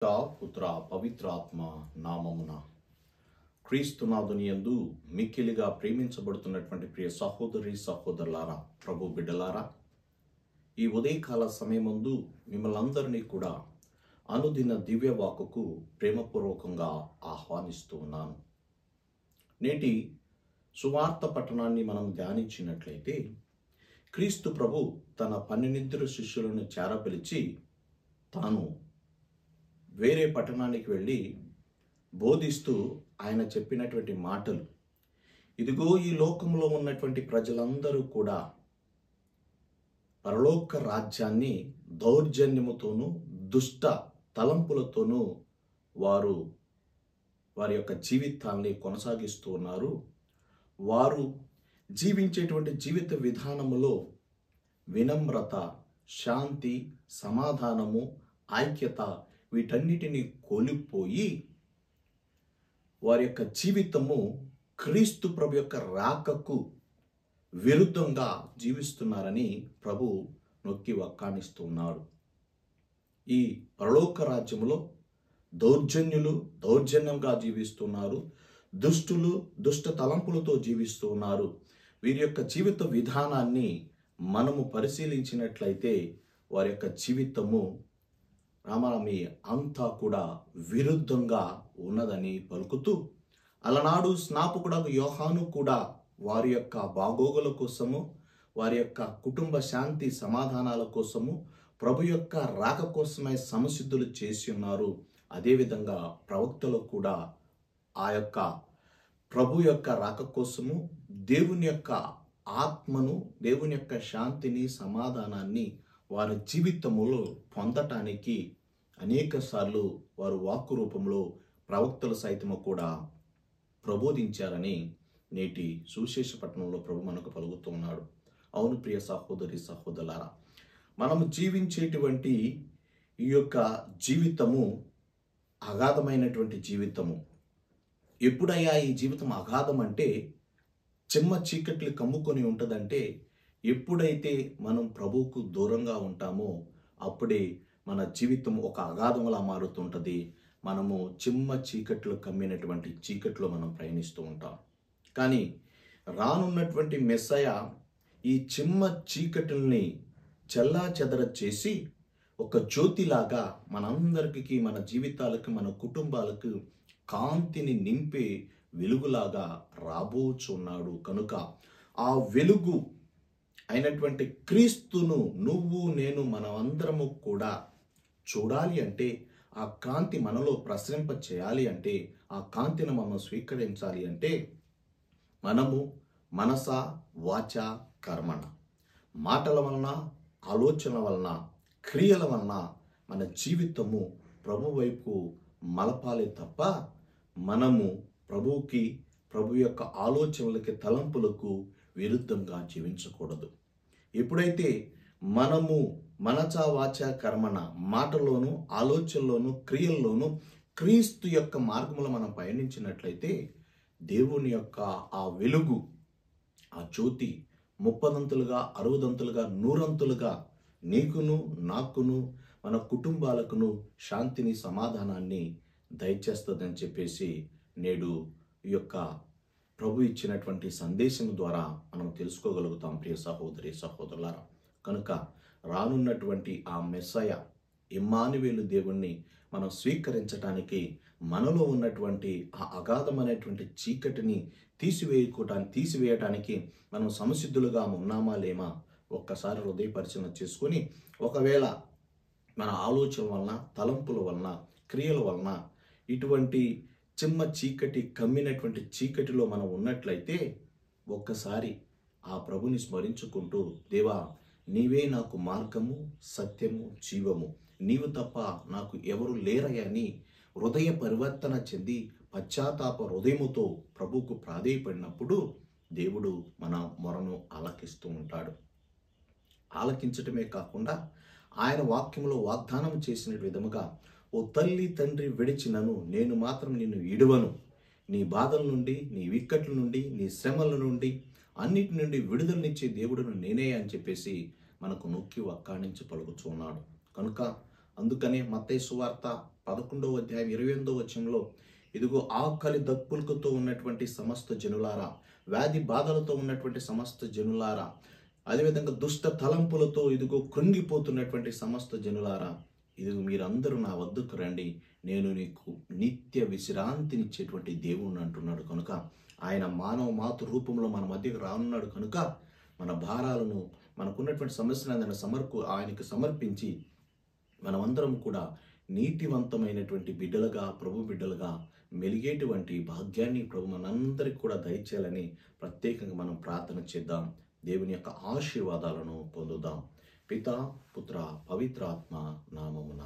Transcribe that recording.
పితా పుత్ర పవిత్రాత్మ నామమున క్రీస్తునాథుని యందు మిక్కిలిగా ప్రేమించబడుతున్నటువంటి ప్రియ సహోదరి సహోదరులారా, ప్రభు బిడ్డలారా, ఈ ఉదయకాల సమయమందు మిమ్మల్ని అందరినీ కూడా అనుదిన దివ్యవాకుకు ప్రేమపూర్వకంగా ఆహ్వానిస్తూ ఉన్నాను. నేటి సువార్త పట్టణాన్ని మనం ధ్యానించినట్లయితే, క్రీస్తు ప్రభు తన 12 శిష్యులను చేరపిలిచి తాను వేరే పట్టణానికి వెళ్ళి బోధిస్తూ ఆయన చెప్పినటువంటి మాటలు, ఇదిగో ఈ లోకంలో ఉన్నటువంటి ప్రజలందరూ కూడా పరలోక రాజ్యాన్ని దౌర్జన్యముతోనూ దుష్ట తలంపులతోనూ వారి యొక్క జీవితాన్ని కొనసాగిస్తూ ఉన్నారు. వారు జీవించేటువంటి జీవిత విధానములో వినమ్రత, శాంతి, సమాధానము, ఐక్యత వీటన్నిటిని కోల్పోయి వారి యొక్క జీవితము క్రీస్తు ప్రభు యొక్క రాకకు విరుద్ధంగా జీవిస్తున్నారని ప్రభు నొక్కి వక్కాణిస్తూ ఉన్నాడు. ఈ పరలోక రాజ్యములో దౌర్జన్యులు దౌర్జన్యంగా జీవిస్తున్నారు, దుష్టులు దుష్ట తలంపులతో జీవిస్తూ ఉన్నారు. వీరి యొక్క జీవిత విధానాన్ని మనము పరిశీలించినట్లయితే వారి యొక్క జీవితము రామారామి అంతా కూడా విరుద్ధంగా ఉన్నదని పలుకుతూ, అలనాడు స్నాపకుడగు యోహాను కూడా వారి యొక్క బాగోగుల కోసము, వారి యొక్క కుటుంబ శాంతి సమాధానాల కోసము, ప్రభు యొక్క రాక కోసమే సంసిద్ధులు చేసి ఉన్నారు. అదేవిధంగా ప్రవక్తలు కూడా ఆ యొక్క ప్రభు యొక్క రాక కోసము, దేవుని యొక్క ఆత్మను, దేవుని యొక్క శాంతిని, సమాధానాన్ని వారి జీవితములో పొందటానికి అనేక సార్లు వారు వాక్కు రూపంలో ప్రవక్తలు సైతము కూడా ప్రబోధించారని నేటి సువిశేష పట్టణంలో ప్రభు మనకు పలుకుతూ ఉన్నాడు. అవును ప్రియ సహోదరి సహోదరులారా, మనము జీవించేటువంటి ఈ యొక్క జీవితము అగాధమైనటువంటి జీవితము. ఎప్పుడయ్యా ఈ జీవితం అగాధం అంటే, చిమ్మ చీకట్లు కమ్ముకొని ఉంటుందంటే, ఎప్పుడైతే మనం ప్రభువుకు దూరంగా ఉంటామో అప్పుడే మన జీవితం ఒక అగాధంలా మారుతుంటుంది. మనము చిమ్మ చీకట్లు కమ్మినటువంటి చీకట్లో మనం ప్రయాణిస్తూ ఉంటాం. కానీ రానున్నటువంటి మెస్సయ ఈ చిమ్మ చీకటిని చెల్లా చెదర చేసి ఒక జ్యోతిలాగా మనందరికీ, మన జీవితాలకు, మన కుటుంబాలకు కాంతిని నింపే వెలుగులాగా రాబోచున్నాడు. కనుక ఆ వెలుగు అయినటువంటి క్రీస్తును నువ్వు నేను మనమందరము కూడా చూడాలి అంటే, ఆ కాంతి మనలో ప్రసరింప చేయాలి అంటే, ఆ కాంతిని మనం స్వీకరించాలి అంటే, మనము మనస వాచ కర్మణ, మాటల వలన, ఆలోచన వలన, క్రియల వలన మన జీవితము ప్రభు వైపు మలపాలి తప్ప మనము ప్రభువుకి, ప్రభు యొక్క ఆలోచనలకి, తలంపులకు విరుద్ధంగా జీవించకూడదు. ఎప్పుడైతే మనము మనచ వాచ కర్మణ, మాటలోను, ఆలోచనలోను, క్రియల్లోను క్రీస్తు యొక్క మార్గంలో మనం పయనించినట్లయితే దేవుని యొక్క ఆ వెలుగు, ఆ జ్యోతి 30దంతులుగా, 60దంతులుగా, 100అంతులుగా నీకును, నాకును, మన కుటుంబాలకును శాంతిని, సమాధానాన్ని దయచేస్తుందని చెప్పేసి నేడు ఈ యొక్క ప్రభు ఇచ్చినటువంటి సందేశం ద్వారా మనం తెలుసుకోగలుగుతాం ప్రియ సహోదరి సహోదరులారా. కనుక రానున్నటువంటి ఆ మెస్సయ ఇమ్మానువేలు దేవుణ్ణి మనం స్వీకరించడానికి మనలో ఉన్నటువంటి ఆ అగాధమైనటువంటి చీకటిని తీసివేయటానికి మనం సంసిద్ధులుగా ఉన్నామా లేమా ఒక్కసారి హృదయ పరిశీలన చేసుకొని, ఒకవేళ మన ఆలోచన వలన, తలంపుల వలన, క్రియల వలన ఇటువంటి చిమ్మ చీకటి కమ్మినటువంటి చీకటిలో మనం ఉన్నట్లయితే ఒక్కసారి ఆ ప్రభుని స్మరించుకుంటూ, దేవా నీవే నాకు మార్గము, సత్యము, జీవము, నీవు తప్ప నాకు ఎవరు లేరని హృదయ పరివర్తన చెంది పశ్చాత్తాప హృదయముతో ప్రభువుకు ప్రాధేయపడినప్పుడు దేవుడు మన మొరను ఆలకిస్తూ ఉంటాడు. ఆలకించటమే కాకుండా ఆయన వాక్యంలో వాగ్దానం చేసిన విధముగా, ఓ తల్లి తండ్రి విడిచినను నేను మాత్రం నిన్ను విడువను, నీ బాధల నుండి, నీ విక్కట్ల నుండి, నీ శ్రమల నుండి, అన్నిటి నుండి విడుదలనిచ్చే దేవుడును నేనే అని చెప్పేసి మనకు నొక్కి వక్కాణించి పలుకుచున్నాడు. కనుక అందుకనే మత్తయి సువార్త 11వ అధ్యాయం 28వ వచనంలో, ఇదిగో ఆకలి దప్పులతో ఉన్నటువంటి సమస్త జనులారా, వ్యాధి బాధలతో ఉన్నటువంటి సమస్త జనులారా, అదేవిధంగా దుష్ట తలంపులతో ఇదిగో కృంగిపోతున్నటువంటి సమస్త జనులారా, ఇదిగో మీరందరూ నా వద్దకు రండి, నేను నీకు నిత్య విశ్రాంతినిచ్చేటువంటి దేవుణ్ణి అంటున్నాడు. కనుక ఆయన మానవ మాతృ రూపంలో మన మధ్యకు రానున్నాడు. కనుక మన భారాలను, మనకున్నటువంటి సమస్యలను ఆయనకు సమర్పించి మనమందరం కూడా నీతివంతమైనటువంటి బిడ్డలుగా, ప్రభు బిడ్డలుగా మెలిగేటువంటి భాగ్యాన్ని ప్రభు మనందరికి కూడా దయచేయాలని ప్రత్యేకంగా మనం ప్రార్థన చేద్దాం. దేవుని యొక్క ఆశీర్వాదాలను పొందుదాం. పితా, పుత్ర, పవిత్రాత్మ నామమున.